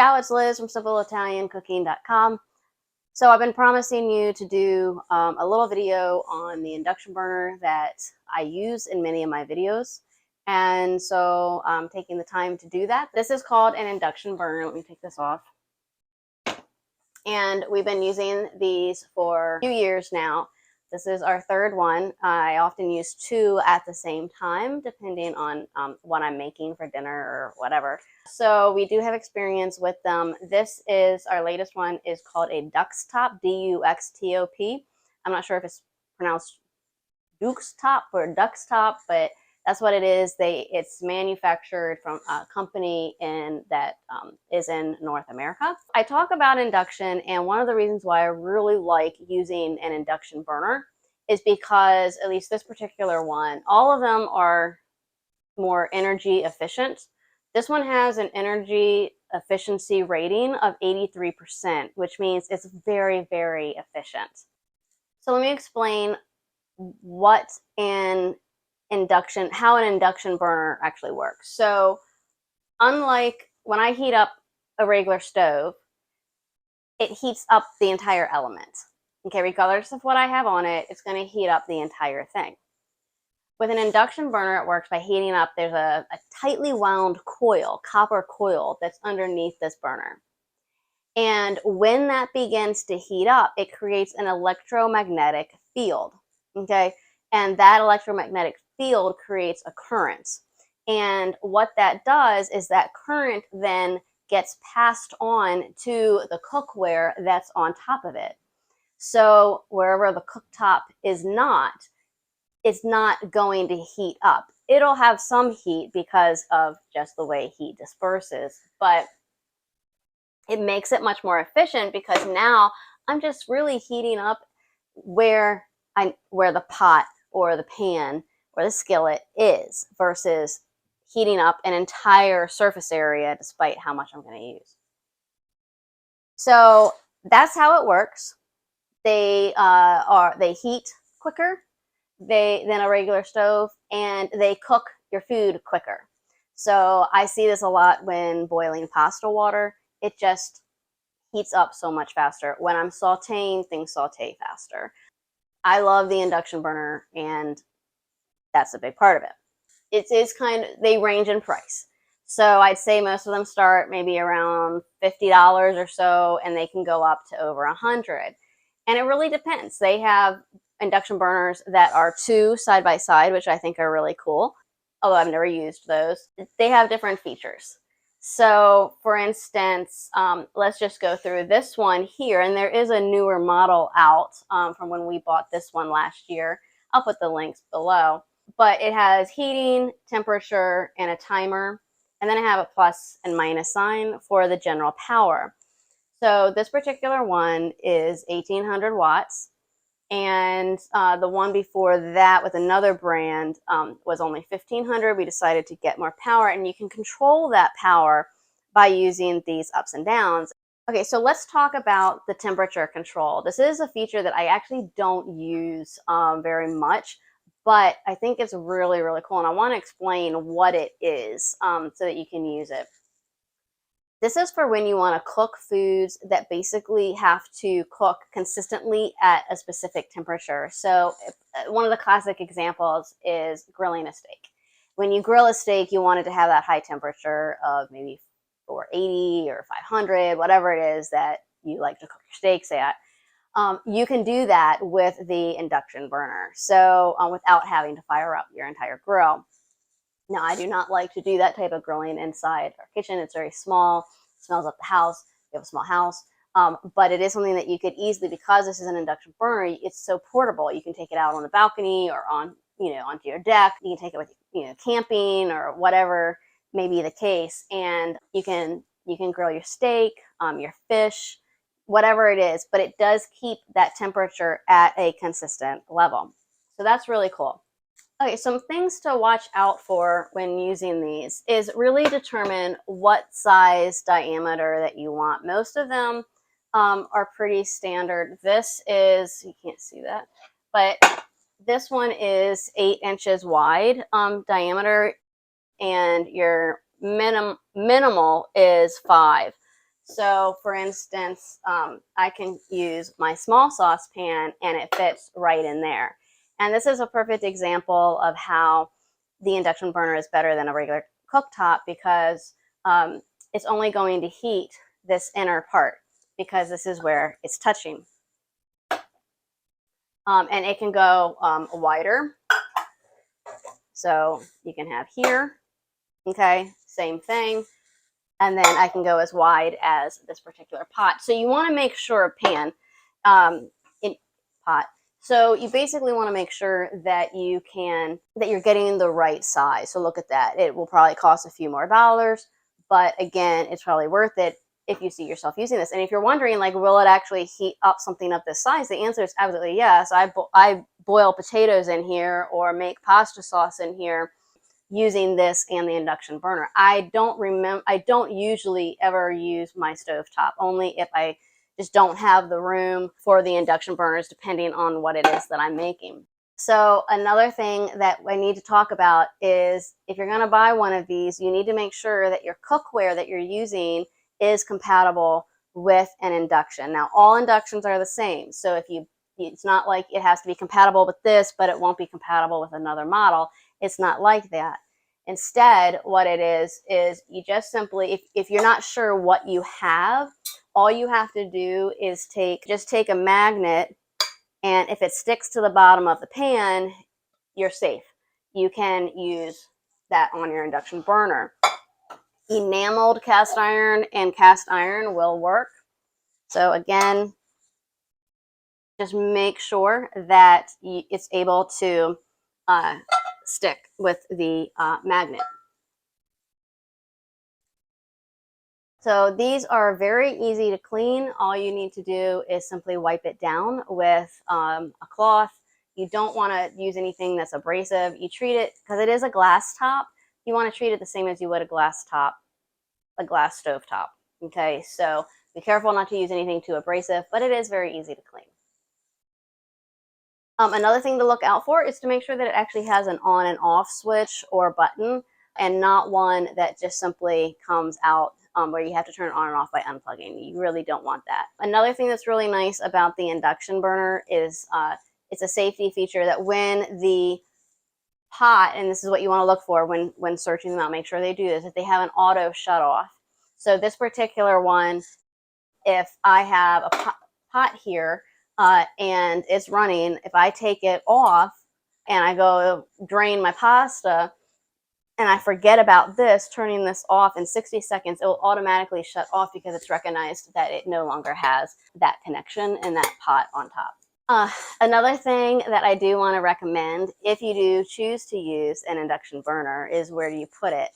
Ciao, it's Liz from SimpleItalianCooking.com. So I've been promising you to do a little video on the induction burner that I use in many of my videos. And so I'm taking the time to do that. This is called an induction burner. Let me take this off. And we've been using these for a few years now. This is our third one. I often use two at the same time, depending on what I'm making for dinner or whatever. So we do have experience with them. This is our latest one, is called a Duxtop, D-U-X-T-O-P. I'm not sure if it's pronounced Duxtop or Duxtop, but that's what it is. It's manufactured from a company that is in North America. I talk about induction, and one of the reasons why I really like using an induction burner is because, at least this particular one, all of them are more energy efficient. This one has an energy efficiency rating of 83%, which means it's very, very efficient. So let me explain how an induction burner actually works. So unlike when I heat up a regular stove, it heats up the entire element. Okay, regardless of what I have on it, it's going to heat up the entire thing. With an induction burner, it works by heating up. There's a tightly wound coil, copper coil, that's underneath this burner. And when that begins to heat up, it creates an electromagnetic field. Okay, and that electromagnetic field creates a current. And what that does is that current then gets passed on to the cookware that's on top of it. So wherever the cooktop is not, it's not going to heat up. It'll have some heat because of just the way heat disperses, but it makes it much more efficient because now I'm just really heating up where the pot or the pan or the skillet is, versus heating up an entire surface area despite how much I'm going to use. So that's how it works. They heat quicker than a regular stove, and they cook your food quicker. So I see this a lot when boiling pasta water. It just heats up so much faster. When I'm sauteing, things saute faster. I love the induction burner, and that's a big part of it. It is they range in price. So I'd say most of them start maybe around $50 or so, and they can go up to over $100. And it really depends. They have induction burners that are two side by side, which I think are really cool, although I've never used those. They have different features. So for instance, let's just go through this one here. And there is a newer model out from when we bought this one last year. I'll put the links below. But it has heating, temperature, and a timer. And then I have a plus and minus sign for the general power. So this particular one is 1800 watts. And the one before that with another brand was only 1500. We decided to get more power, and you can control that power by using these ups and downs. Okay, so let's talk about the temperature control. This is a feature that I actually don't use very much, but I think it's really, really cool, and I want to explain what it is so that you can use it. This is for when you want to cook foods that basically have to cook consistently at a specific temperature. So one of the classic examples is grilling a steak. When you grill a steak, you want it to have that high temperature of maybe 480 or 500, whatever it is that you like to cook your steaks at. You can do that with the induction burner, so without having to fire up your entire grill. Now, I do not like to do that type of grilling inside our kitchen. It's very small, smells up the house. We have a small house, but it is something that you could easily, because this is an induction burner, it's so portable. You can take it out on the balcony or onto your deck. You can take it with camping or whatever may be the case, and you can grill your steak, your fish, whatever it is. But it does keep that temperature at a consistent level. So that's really cool. Okay, some things to watch out for when using these is really determine what size diameter that you want. Most of them are pretty standard. This is, you can't see that, but this one is 8 inches wide diameter, and your minimal is 5. So for instance, I can use my small saucepan and it fits right in there. And this is a perfect example of how the induction burner is better than a regular cooktop because it's only going to heat this inner part because this is where it's touching. And it can go wider. So you can have here, okay, same thing. And then I can go as wide as this particular pot. So you want to make sure in pot. So you basically want to make sure that you're getting the right size. So look at that. It will probably cost a few more dollars, but again, it's probably worth it if you see yourself using this. And if you're wondering, like, will it actually heat up something of this size? The answer is absolutely yes. I boil potatoes in here or make pasta sauce in here using this and the induction burner. I don't usually ever use my stovetop, only if I just don't have the room for the induction burners, depending on what it is that I'm making. So another thing that I need to talk about is if you're going to buy one of these, you need to make sure that your cookware that you're using is compatible with an induction. Now, all inductions are the same. So it's not like it has to be compatible with this, but it won't be compatible with another model. It's not like that. Instead, what it is you just simply, if you're not sure what you have, all you have to do is just take a magnet, and if it sticks to the bottom of the pan, you're safe. You can use that on your induction burner. Enameled cast iron and cast iron will work. So again, just make sure that it's able to stick with the magnet. So these are very easy to clean. All you need to do is simply wipe it down with a cloth. You don't want to use anything that's abrasive. You treat it, because it is a glass top, you want to treat it the same as you would a glass stove top. Okay, so be careful not to use anything too abrasive, but it is very easy to clean. Another thing to look out for is to make sure that it actually has an on and off switch or button, and not one that just simply comes out where you have to turn it on and off by unplugging. You really don't want that. Another thing that's really nice about the induction burner is it's a safety feature that when the pot, and this is what you want to look for when searching them out, make sure they do this, if they have an auto shut off. So this particular one, if I have a pot here and it's running, if I take it off and I go drain my pasta and I forget about this, turning this off, in 60 seconds, it will automatically shut off because it's recognized that it no longer has that connection and that pot on top. Another thing that I do want to recommend, if you do choose to use an induction burner, is where do you put it?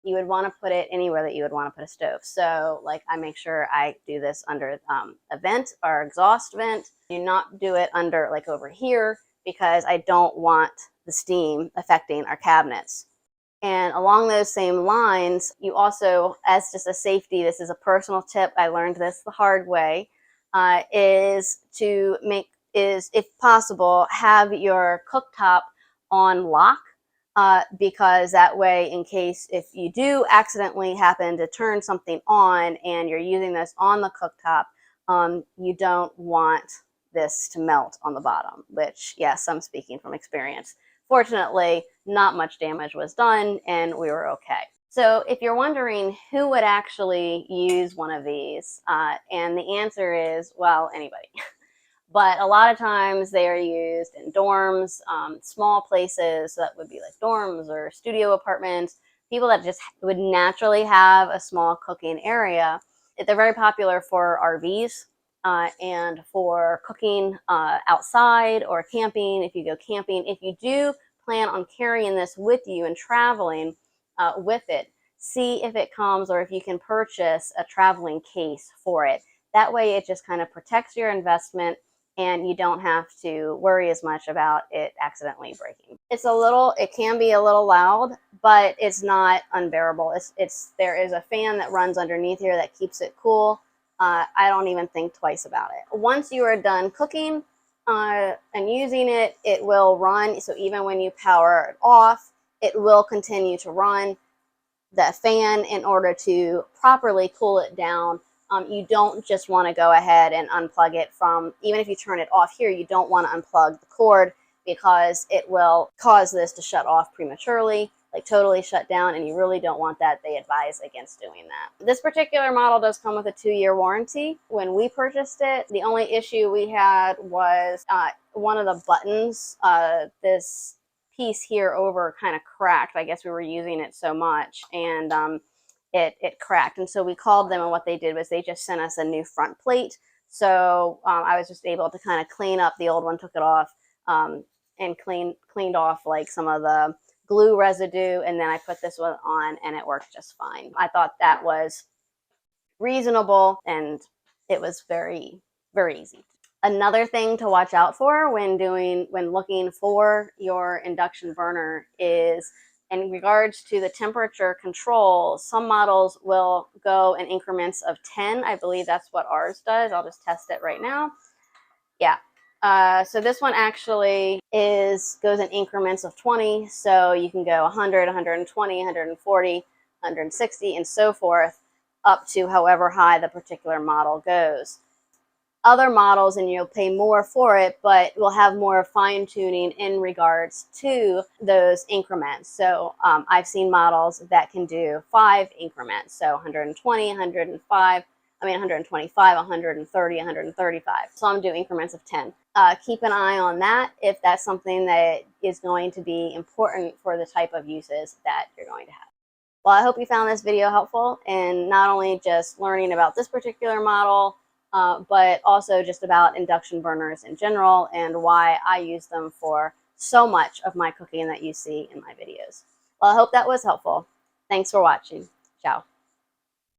You would want to put it anywhere that you would want to put a stove. So like I make sure I do this under a vent or exhaust vent. Do not do it under, like, over here, because I don't want the steam affecting our cabinets. And along those same lines, you also, as just a safety, this is a personal tip, I learned this the hard way, is if possible, have your cooktop on lock, because that way, in case if you do accidentally happen to turn something on and you're using this on the cooktop, you don't want this to melt on the bottom, which, yes, I'm speaking from experience. Fortunately, not much damage was done and we were okay. So if you're wondering who would actually use one of these, and the answer is, well, anybody. But a lot of times they are used in dorms, small places, so that would be like dorms or studio apartments, people that just would naturally have a small cooking area. They're very popular for RVs and for cooking outside or camping, if you go camping. If you do plan on carrying this with you and traveling with it, see if it comes, or if you can purchase a traveling case for it. That way it just kind of protects your investment and you don't have to worry as much about it accidentally breaking. It can be a little loud, but it's not unbearable. There is a fan that runs underneath here that keeps it cool. I don't even think twice about it. Once you are done cooking and using it, it will run. So even when you power it off, it will continue to run. the fan in order to properly cool it down. You don't just want to go ahead and unplug it from, even if you turn it off here, you don't want to unplug the cord because it will cause this to shut off prematurely, like totally shut down, and you really don't want that. They advise against doing that. This particular model does come with a 2-year warranty. When we purchased it, the only issue we had was one of the buttons, this piece here over kind of cracked. I guess we were using it so much, and it cracked. And so we called them, and what they did was they just sent us a new front plate. So I was just able to kind of clean up the old one, took it off, and cleaned off like some of the glue residue, and then I put this one on, and it worked just fine. I thought that was reasonable, and it was very, very easy. Another thing to watch out for when looking for your induction burner is in regards to the temperature control. Some models will go in increments of 10. I believe that's what ours does. I'll just test it right now. Yeah. So this one actually goes in increments of 20. So you can go 100, 120, 140, 160, and so forth, up to however high the particular model goes. Other models, and you'll pay more for it, but will have more fine tuning in regards to those increments. So I've seen models that can do 5 increments, so 120, 105, 125, 130, 135. So I'm doing increments of 10. Keep an eye on that if that's something that is going to be important for the type of uses that you're going to have. Well, I hope you found this video helpful in not only just learning about this particular model, but also just about induction burners in general and why I use them for so much of my cooking that you see in my videos. Well, I hope that was helpful. Thanks for watching. Ciao.